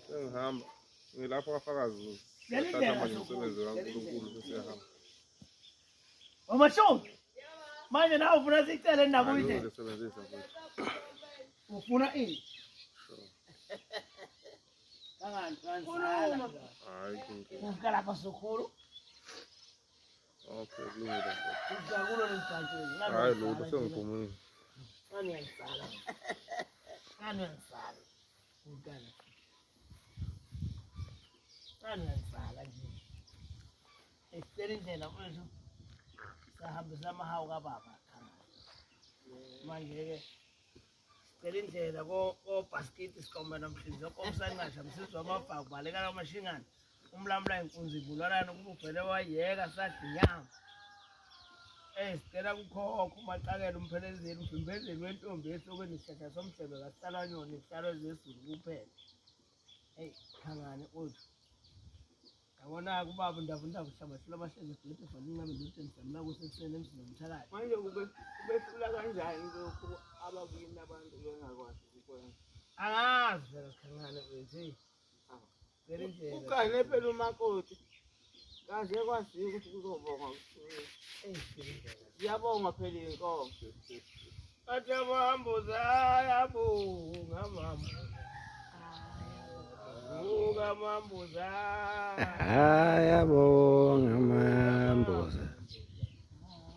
Sengihamba. Ngilapha kafakazi. Thatha manje umsebenzi kaNkulunkulu sesiyahamba. Wamasho. Manje nawe ufuna sicele nako uyithe. Ngisebenzisa futhi. Ufuna ini? Kangansala. Hayi kinki. Ufika lapha sokhulu. Okay, kulungile. Ufika kulo lesithathu. Hayi lutho sengiphumile. Ngani yangisala. Ngani yangisala. Ukana. Ngani yangisala nje. Esitele indlela mfethu. Sahambisa amahawu kababa manje ke sicela indlela ko basket sikhomba namhlinzo komsanqasha msizwa amabhaku baleka lamashingana umlamla inkunzi ibulwana kuba uvele wayeka sadinyama sicela kukhokho umaqakela umphelezeli umvimbezeli wentombi esokweni isihlatha somhlebe kasalanyoni isihlalo zezulu kuphela hey khangane othu yabona kubaba ndavunda kuhlabasela abahlezi futhi fanele ngabe lutho nisamla kusekuseni emsini nomthakathi manje kubefula kanjani lokho ababuyini abantu bengakwazi ukwenza angazi phela sikhangane wethu hey ukane phela umakoti kaze kwaziyo ukuthi kuzobonga kusuke siyabonga phela inkonzo athi abahambuza yabonga mama Uga mambuza ayabonga mambuza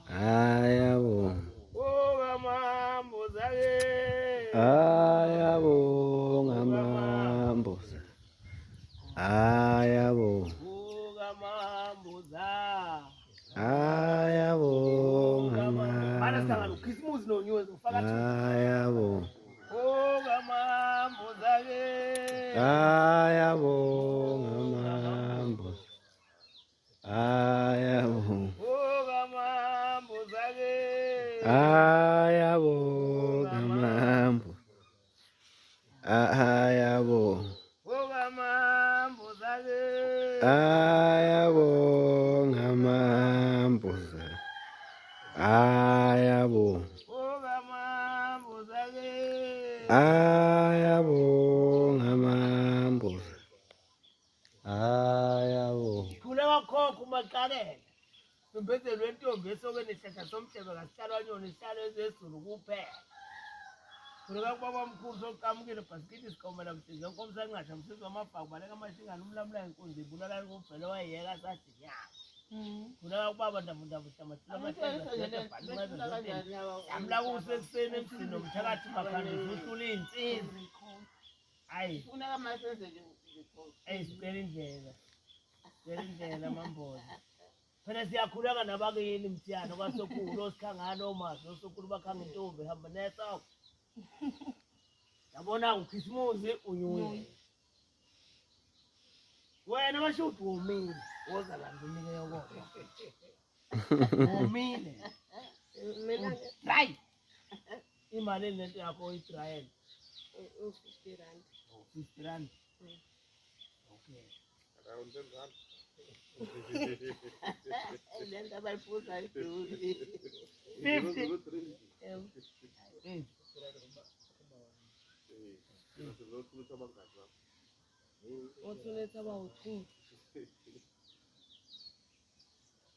ayabonga Uga mambuza ayabonga mambuza ayabonga Uga mambuza ayabonga Mana sanga Christmas no news ufaka ayabonga Uga mambuza ayabonga mambuza ayabonga Uga mambuza ayabonga mambuza ayabonga Uga mambuza ayabonga mambuza ayabonga Uga mambuza ayabonga mambuza ayabonga Khule wakhokho umaqakela umbezelo wentombi esokweni isihlatha somhlebe kasalanyoni isihlalo ezezulu kuphela Khuleka kubaba omkhulu soqamukile bhasikiti sikhomela mhlinzo nkomsanqasha msizwa amabhaku baleka amashingana umlamla inkunzi ibulala kubhele wayeka sadinyama Khuleka kubaba ndavundavu hlamathula amla kusekuseni emsini nomthakathi makhanda usuhlula iy'nsizi hayi sicela indlela mamboza phela siyakhuleka nabakini mthiyana kwasokhulu osikhangana omazi osokhulu bakhanga intombi hamba nesokho yabona ukhisimusi unyuye wena mashuthi womile woza la nginike yokona womile dry imali lento yakho uyidrayela 50 rand 50 rand okay lento abayifuza iduri 50 Otuletha abawu-2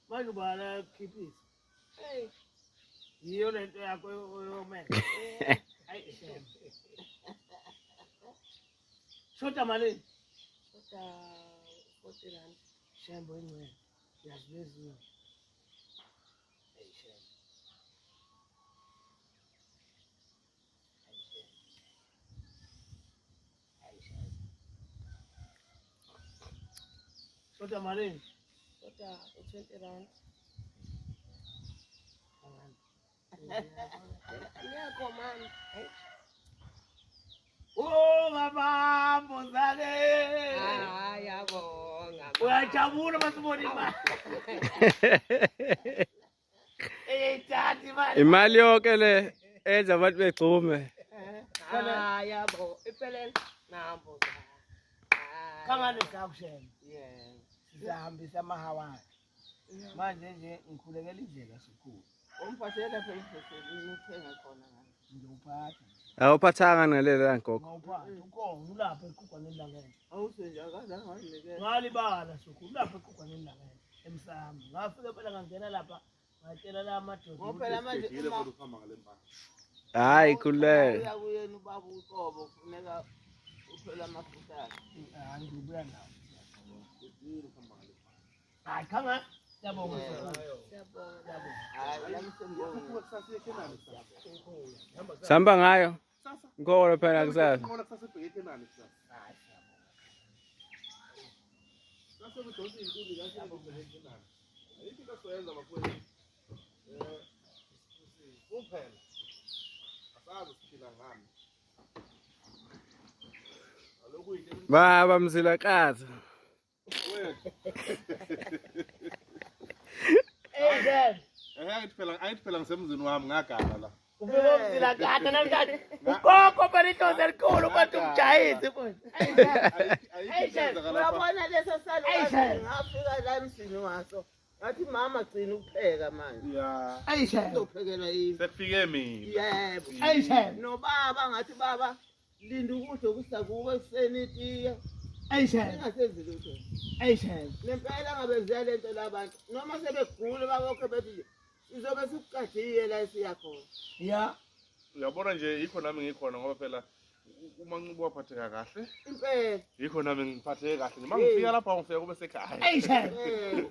manje ubala khiphisa yiyo lento yakho yomele hayi shem shoda malini shoda 40 rand shembo ingcwele yazibezile hey shem Shoda malini? Shoda 20 rand. Yako man. Mambuza ke. Ayabonga. Uyajabula masibona imali. Tati mali. imali yonke le enza abantu begcume Yabo iphelele nambuza. Kangani sakushela? Yeah. Sizahambisa amahawa. Manje nje ngikhulekela indlela sokhulu. Umphathela phela phela ngithenga khona ngani. Ngiyuphatha. Awuphathanga nalela gogo. Ngawuphansi ukhona ulapha eqhugwane elangeni. awusenjakaza nginikeza Ngalibala sokhu ulapha eqhugwane elangeni emsamo. Ngafika phela ngangena lapha ngatshela la madoda. ngophela manje Ujikile uma kodwa ukuhamba ngale mbala. Hayi khuleka. uya kuyena ubaba uqobo kufuneka uthole amafutha akhe Hayi ngibuya nawo. Ujikile ukuhamba ngale mbala. Hayi khanga siyabonga sokhu. siyabonga hayi lamsembonga Kusasa eKenani kusasa. Samba ngayo. Sasa. Ngikho phela kusasa. Ngibona kusasa ebheke eKenani kusasa. Sasa kudonsa inkulu kahle ebheke eKenani. Ayikho into soyenza bafowethu. Kuphela. Asazi siphila ngani. Aloku into Baba Mzilakazi. Hey dad. Ayithi phela ngisemzini wami ngagala la. Ufike umzilakade namhlanje. Ugogo perito zelikhulu kodwa umjayisi futhi. Ayikho lapha. uyabona leso Hey, salukazi Shem. ngafika la emsini waso ngathi mama gcina ukupheka manje Ya. Ayishe. uzophekela yini Sekufike mina. yebo Ayishe. nobaba ngathi baba linda ukudla okusakuwe ekuseni itiye Ayishe. ingasenzi lutho Ayishe. nempela ngabenziya lento labantu noma sebegule babokho bethi sizobe sikuqadiye la esiyakhona Ya. Uyabona nje yikho nami ngikhona ngoba phela uma ngibe waphatheka kahle impela yikho nami ngiphatheke kahle nje mangifika lapha ngifika kube sekhaya. Ayishe.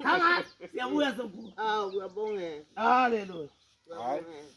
Khanga siyabuya sokhu. kuyabongeka Hallelujah. kuyabongeka